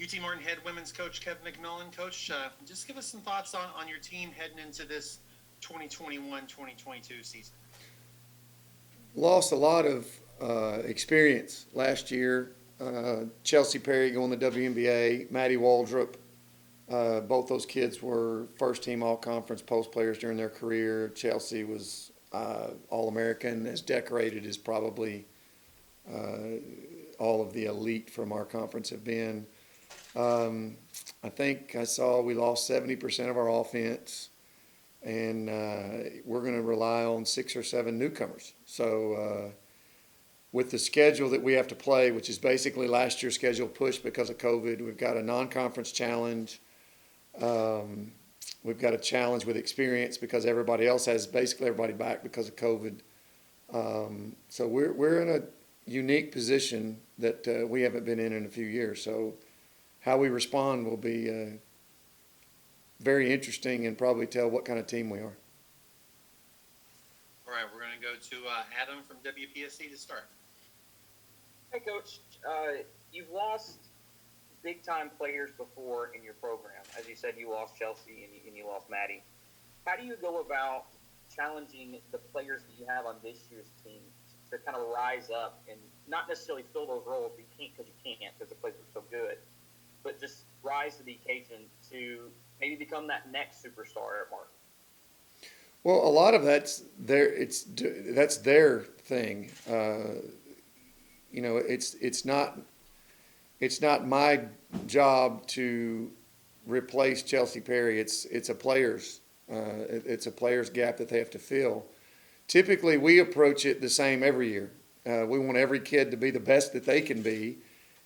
UT Martin head women's coach Kevin McMillan. Coach, just give us some thoughts on your team heading into this 2021-2022 season. Lost a lot of experience last year. Chelsea Perry going to the WNBA, Maddie Waldrop. Both those kids were first-team all-conference post players during their career. Chelsea was All-American, as decorated as probably all of the elite from our conference have been. I think I saw we lost 70% of our offense, and we're going to rely on 6 or 7 newcomers. So with the schedule that we have to play, which is basically last year's schedule pushed because of COVID, we've got a non-conference challenge. We've got a challenge with experience because everybody else has basically everybody back because of COVID. So we're in a unique position that we haven't been in a few years. So how we respond will be very interesting and probably tell what kind of team we are. All right, we're going to go to Adam from WPSC to start. Hey, Coach. You've lost big-time players before in your program. As you said, you lost Chelsea and you lost Maddie. How do you go about challenging the players that you have on this year's team to kind of rise up and not necessarily fill those roles because you can't because the players are so good, but just rise to the occasion to maybe become that next superstar at Martin? Well, a lot of that's their thing. It's not my job to replace Chelsea Perry. It's a player's gap that they have to fill. Typically, we approach it the same every year. We want every kid to be the best that they can be,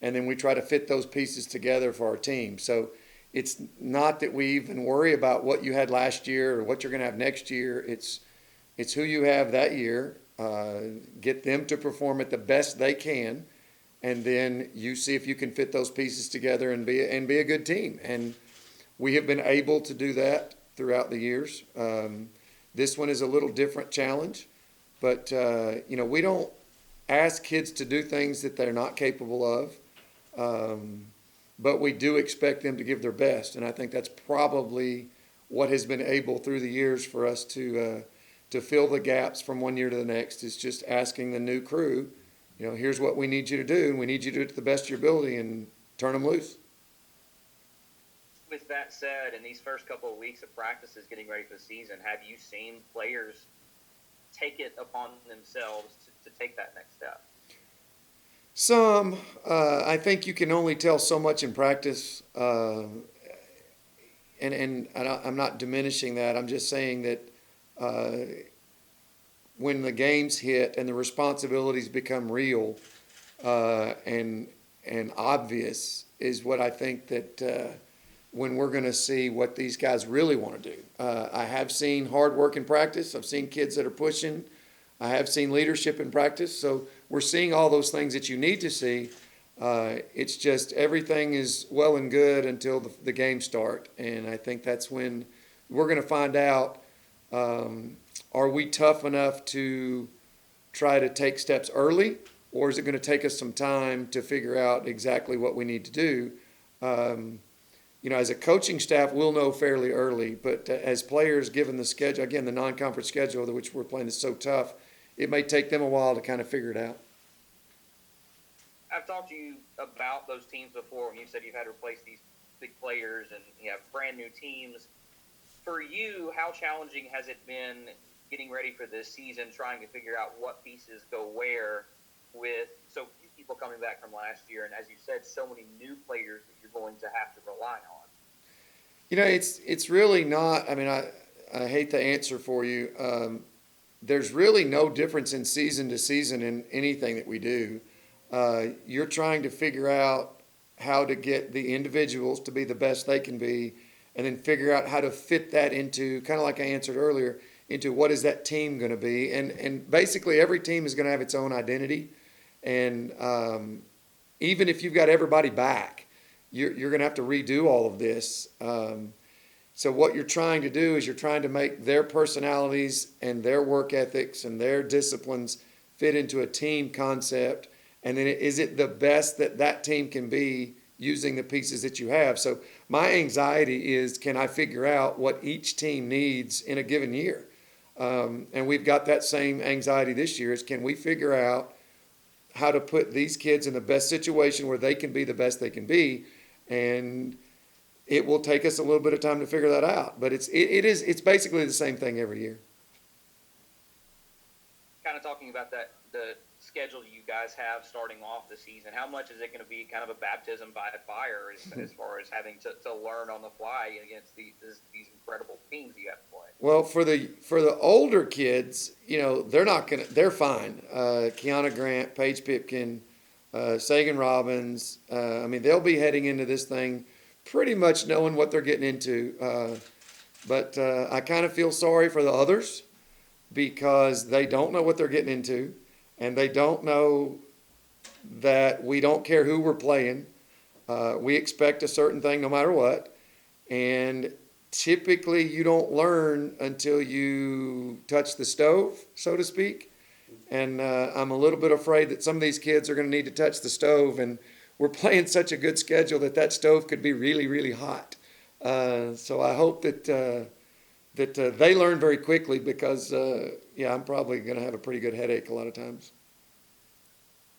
and then we try to fit those pieces together for our team. So it's not that we even worry about what you had last year or what you're going to have next year. It's who you have that year. Get them to perform at the best they can, and then you see if you can fit those pieces together and be a good team. And we have been able to do that throughout the years. This one is a little different challenge, but we don't ask kids to do things that they're not capable of. But we do expect them to give their best, and I think that's probably what has been able through the years for us to fill the gaps from one year to the next. Is just asking the new crew, here's what we need you to do, and we need you to do it to the best of your ability and turn them loose. With that said, in these first couple of weeks of practices getting ready for the season, have you seen players take it upon themselves to take that next step? Some. I think you can only tell so much in practice, and I'm not diminishing that. I'm just saying that when the games hit and the responsibilities become real and obvious is what I think that when we're going to see what these guys really want to do. I have seen hard work in practice. I've seen kids that are pushing. I have seen leadership in practice. So we're seeing all those things that you need to see. It's just everything is well and good until the games start. And I think that's when we're going to find out, are we tough enough to try to take steps early, or is it going to take us some time to figure out exactly what we need to do? As a coaching staff, we'll know fairly early, but as players, given the schedule, again, the non-conference schedule, which we're playing is so tough, it may take them a while to kind of figure it out. I've talked to you about those teams before, and you said you've had to replace these big players and you have brand new teams. For you, how challenging has it been getting ready for this season, trying to figure out what pieces go where with so few people coming back from last year, and as you said, so many new players that you're going to have to rely on? It's really not. I mean, I hate the answer for you. There's really no difference in season to season in anything that we do. You're trying to figure out how to get the individuals to be the best they can be, and then figure out how to fit that into, kind of like I answered earlier, into what is that team going to be. And basically every team is going to have its own identity. And even if you've got everybody back, you're going to have to redo all of this. So what you're trying to do is you're trying to make their personalities and their work ethics and their disciplines fit into a team concept. And then is it the best that team can be using the pieces that you have. So my anxiety is, can I figure out what each team needs in a given year? And we've got that same anxiety this year, is can we figure out how to put these kids in the best situation where they can be the best they can be. And it will take us a little bit of time to figure that out. But it's basically the same thing every year. Kind of talking about the schedule you guys have starting off the season, how much is it going to be kind of a baptism by fire as far as having to learn on the fly against these incredible teams you have to play? Well, for the older kids, they're fine. Kiana Grant, Paige Pipkin, Sagan Robbins, they'll be heading into this thing pretty much knowing what they're getting into. But I kind of feel sorry for the others because they don't know what they're getting into, and they don't know that we don't care who we're playing. We expect a certain thing no matter what. And typically you don't learn until you touch the stove, so to speak. And I'm a little bit afraid that some of these kids are going to need to touch the stove, and we're playing such a good schedule that stove could be really, really hot. So I hope that they learn very quickly because, I'm probably going to have a pretty good headache a lot of times.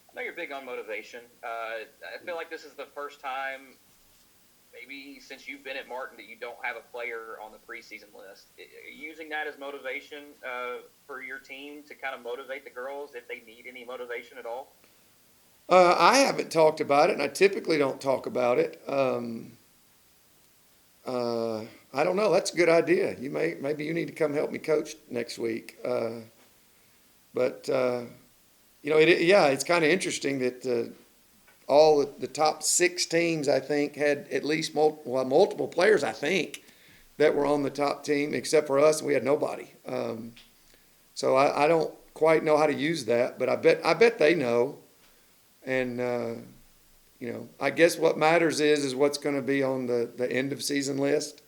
I know you're big on motivation. I feel like this is the first time, maybe since you've been at Martin, that you don't have a player on the preseason list. Are you using that as motivation for your team to kind of motivate the girls if they need any motivation at all? I haven't talked about it, and I typically don't talk about it. I don't know. That's a good idea. Maybe you need to come help me coach next week. It's kind of interesting that all the top 6 teams, I think, had at least multiple players, I think, that were on the top team, except for us, and we had nobody. So I don't quite know how to use that, but I bet they know. And, I guess what matters is what's going to be on the end of season list.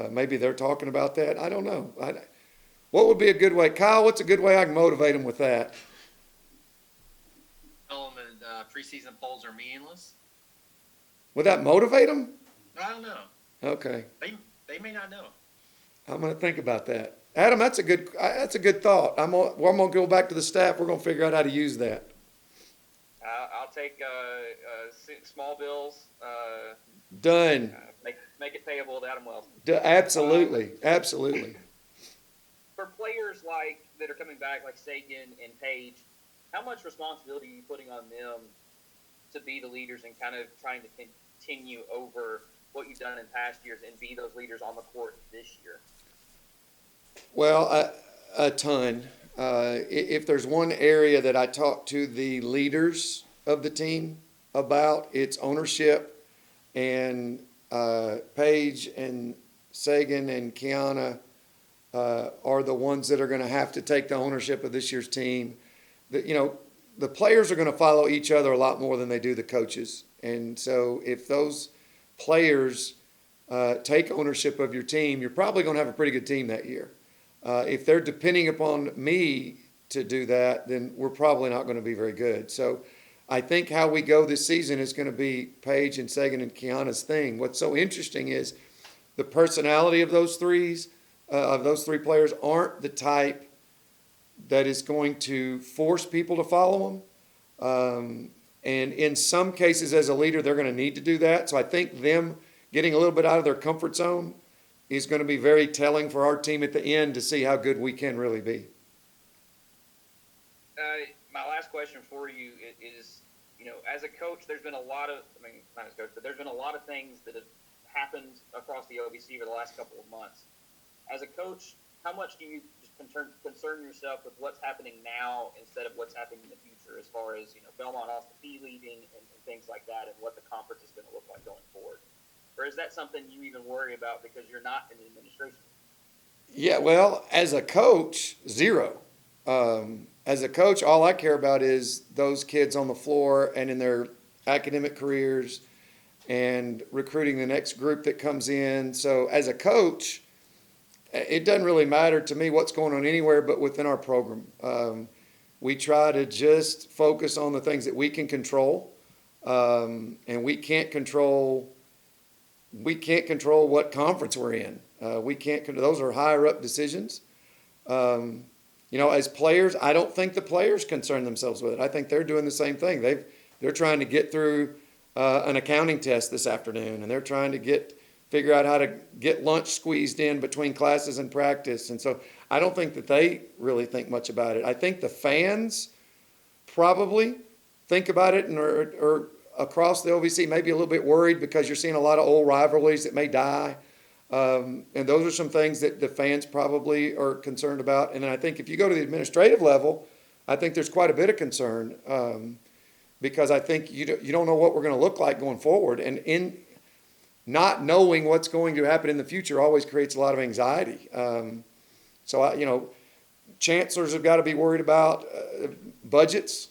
Maybe they're talking about that. I don't know. What would be a good way? Kyle, what's a good way I can motivate them with that? Tell them that preseason polls are meaningless. Would that motivate them? I don't know. Okay. They may not know. I'm going to think about that. Adam, that's a good thought. I'm going to go back to the staff. We're going to figure out how to use that. I'll take small bills. Done. Make it payable to Adam Wells. Absolutely. Absolutely. For players that are coming back, like Sagan and Paige, how much responsibility are you putting on them to be the leaders and kind of trying to continue over what you've done in past years and be those leaders on the court this year? Well, a ton. If there's one area that I talk to the leaders of the team about, it's ownership. And Paige and Sagan and Kiana are the ones that are going to have to take the ownership of this year's team. The players are going to follow each other a lot more than they do the coaches. And so if those players take ownership of your team, you're probably going to have a pretty good team that year. If they're depending upon me to do that, then we're probably not going to be very good. So I think how we go this season is going to be Paige and Sagan and Kiana's thing. What's so interesting is the personality of those three players aren't the type that is going to force people to follow them. And in some cases, as a leader, they're going to need to do that. So I think them getting a little bit out of their comfort zone is going to be very telling for our team at the end to see how good we can really be. My last question for you is, as a coach, there's been a lot of, not as a coach, but there's been a lot of things that have happened across the OVC over the last couple of months. As a coach, how much do you just concern yourself with what's happening now instead of what's happening in the future, as far as Belmont Austin P leaving and things like that, and what the conference is going to look like going forward? Or is that something you even worry about because you're not in the administration? Yeah, well, as a coach, zero. As a coach, all I care about is those kids on the floor and in their academic careers and recruiting the next group that comes in. So as a coach, it doesn't really matter to me what's going on anywhere but within our program. We try to just focus on the things that we can control. and we can't control what conference we're in. Those are higher up decisions. As players, I don't think the players concern themselves with it. I think they're doing the same thing. They're trying to get through an accounting test this afternoon, and they're trying to figure out how to get lunch squeezed in between classes and practice. And so I don't think that they really think much about it. I think the fans probably think about it and are across the OVC maybe a little bit worried because you're seeing a lot of old rivalries that may die. And those are some things that the fans probably are concerned about. And then I think if you go to the administrative level, I think there's quite a bit of concern because I think you don't know what we're going to look like going forward. And in not knowing what's going to happen in the future always creates a lot of anxiety. Chancellors have got to be worried about budgets.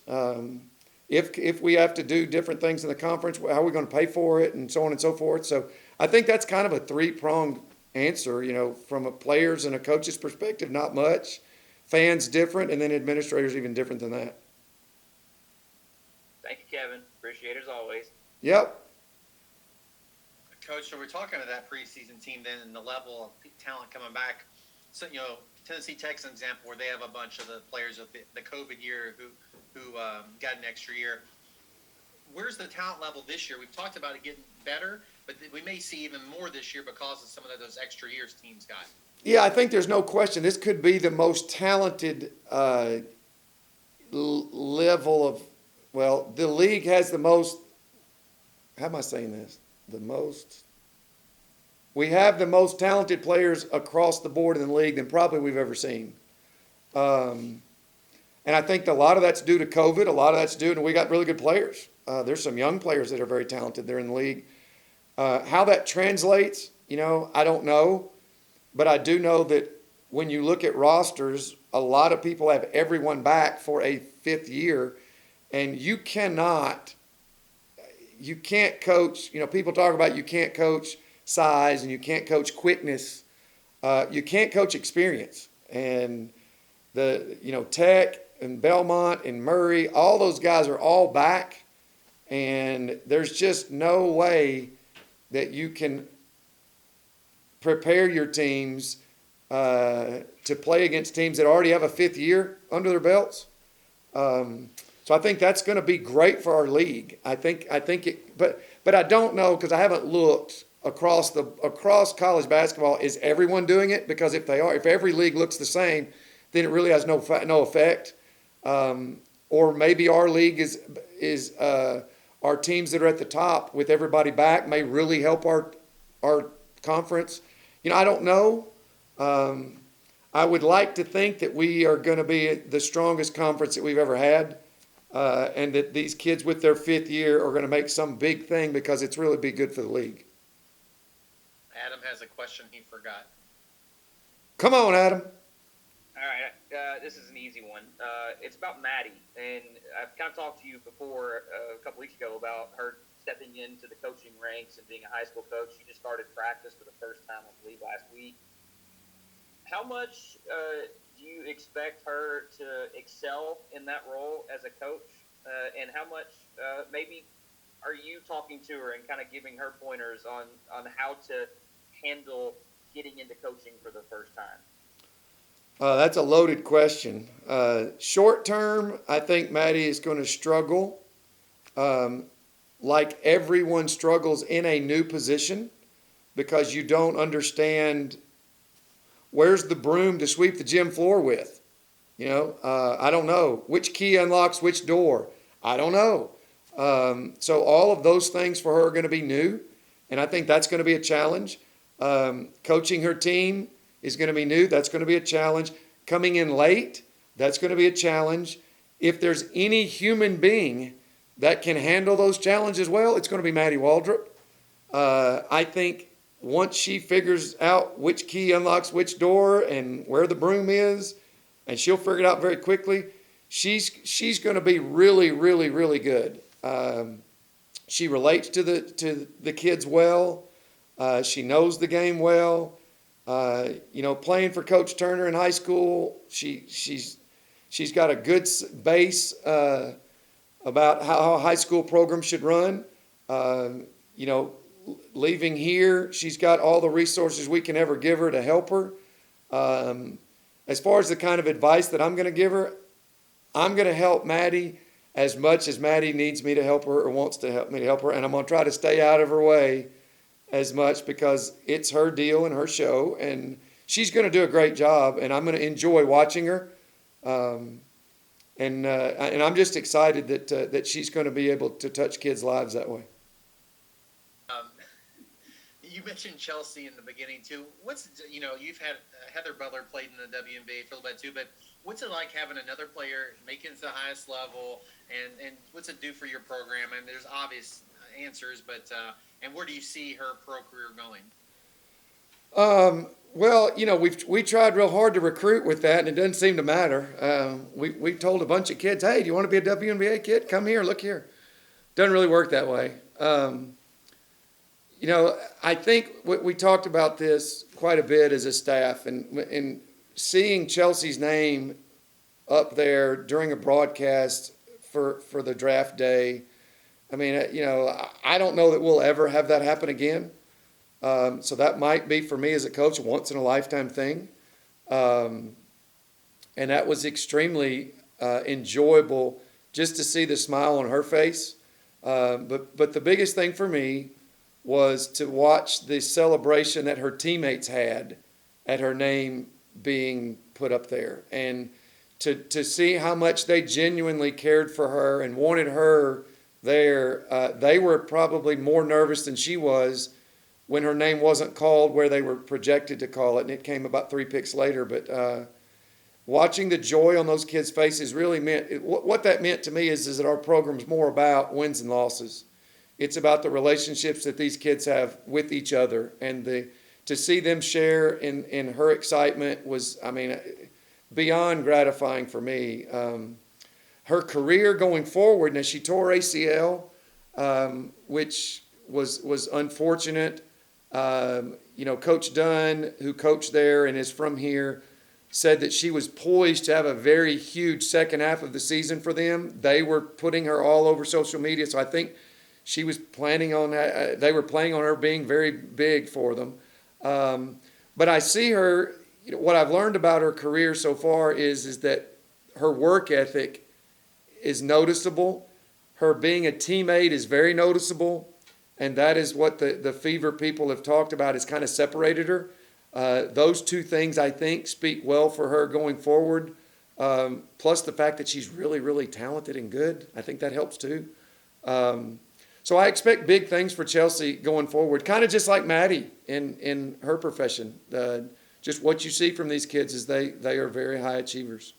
If we have to do different things in the conference, how are we going to pay for it, and so on and so forth. So I think that's kind of a three-pronged answer, from a player's and a coach's perspective, not much. Fans different, and then administrators even different than that. Thank you, Kevin. Appreciate it as always. Yep. Coach, so we're talking to that preseason team then and the level of talent coming back. So, Tennessee Tech's an example where they have a bunch of the players of the COVID year who got an extra year. Where's the talent level this year? We've talked about it getting better, but we may see even more this year because of some of those extra years teams got. Yeah, I think there's no question. This could be the most talented level of, the league has the most, how am I saying this? We have the most talented players across the board in the league than probably we've ever seen. And I think a lot of that's due to COVID. A lot of that's due to we got really good players. There's some young players that are very talented. They're in the league. How that translates, I don't know. But I do know that when you look at rosters, a lot of people have everyone back for a fifth year. And you can't coach, people talk about you can't coach size and you can't coach quickness. You can't coach experience. And Tech and Belmont and Murray, all those guys are all back. And there's just no way that you can prepare your teams to play against teams that already have a fifth year under their belts. So I think that's going to be great for our league. I think it, but I don't know because I haven't looked across college basketball. Is everyone doing it? Because if every league looks the same, then it really has no effect. Or maybe our league is our teams that are at the top with everybody back may really help our conference. I don't know. I would like to think that we are going to be the strongest conference that we've ever had. And that these kids with their fifth year are going to make some big thing because it's really be good for the league. Adam has a question he forgot. Come on, Adam. All right, this is an easy one. It's about Maddie, and I've kind of talked to you before a couple weeks ago about her stepping into the coaching ranks and being a high school coach. She just started practice for the first time, I believe, last week. How much do you expect her to excel in that role as a coach? And how much maybe are you talking to her and kind of giving her pointers on how to handle getting into coaching for the first time? That's a loaded question. Short term, I think Maddie is going to struggle like everyone struggles in a new position because you don't understand where's the broom to sweep the gym floor with. I don't know. Which key unlocks which door? I don't know. So all of those things for her are going to be new, and I think that's going to be a challenge. Coaching her team is going to be new. That's going to be a challenge. Coming in late, that's going to be a challenge. If there's any human being that can handle those challenges well, it's going to be Maddie Waldrop. I think once she figures out which key unlocks which door and where the broom is, and she'll figure it out very quickly, she's going to be really, really, really good. She relates to the kids well. She knows the game well. Playing for Coach Turner in high school, she's got a good base about how a high school program should run. You know, leaving here, she's got all the resources we can ever give her to help her. As far as the kind of advice that I'm going to give her, I'm going to help Maddie as much as Maddie needs me to help her or wants to help me to help her, and I'm going to try to stay out of her way as much because it's her deal and her show, and she's going to do a great job, and I'm going to enjoy watching her. And I'm just excited that she's going to be able to touch kids' lives that way. You mentioned Chelsea in the beginning too. You've had Heather Butler played in the WNBA for a little bit too, but what's it like having another player make it to the highest level, and what's it do for your program? And there's obvious answers, but and where do you see her pro career going? Well, we tried real hard to recruit with that, and it doesn't seem to matter. We told a bunch of kids, hey, do you want to be a WNBA kid? Come here, look here. Doesn't really work that way. I think we talked about this quite a bit as a staff, and seeing Chelsea's name up there during a broadcast for the draft day, I mean, I don't know that we'll ever have that happen again. So that might be, for me as a coach, a once-in-a-lifetime thing. And that was extremely enjoyable just to see the smile on her face. But the biggest thing for me was to watch the celebration that her teammates had at her name being put up there, and to see how much they genuinely cared for her and wanted her there. They were probably more nervous than she was when her name wasn't called where they were projected to call it, and it came about 3 picks later. But watching the joy on those kids' faces really meant, what that meant to me is that our program's more about wins and losses. It's about the relationships that these kids have with each other, and to see them share in her excitement was, beyond gratifying for me. Her career going forward, now she tore ACL, which was unfortunate. Coach Dunn, who coached there and is from here, said that she was poised to have a very huge second half of the season for them. They were putting her all over social media, so I think she was planning on that. They were planning on her being very big for them. But I see her, what I've learned about her career so far is that her work ethic is noticeable. Her being a teammate is very noticeable. And that is what the Fever people have talked about, has kind of separated her. Those two things, I think, speak well for her going forward. Plus the fact that she's really, really talented and good. I think that helps too. So I expect big things for Chelsea going forward, kind of just like Maddie in her profession. Just what you see from these kids is they are very high achievers.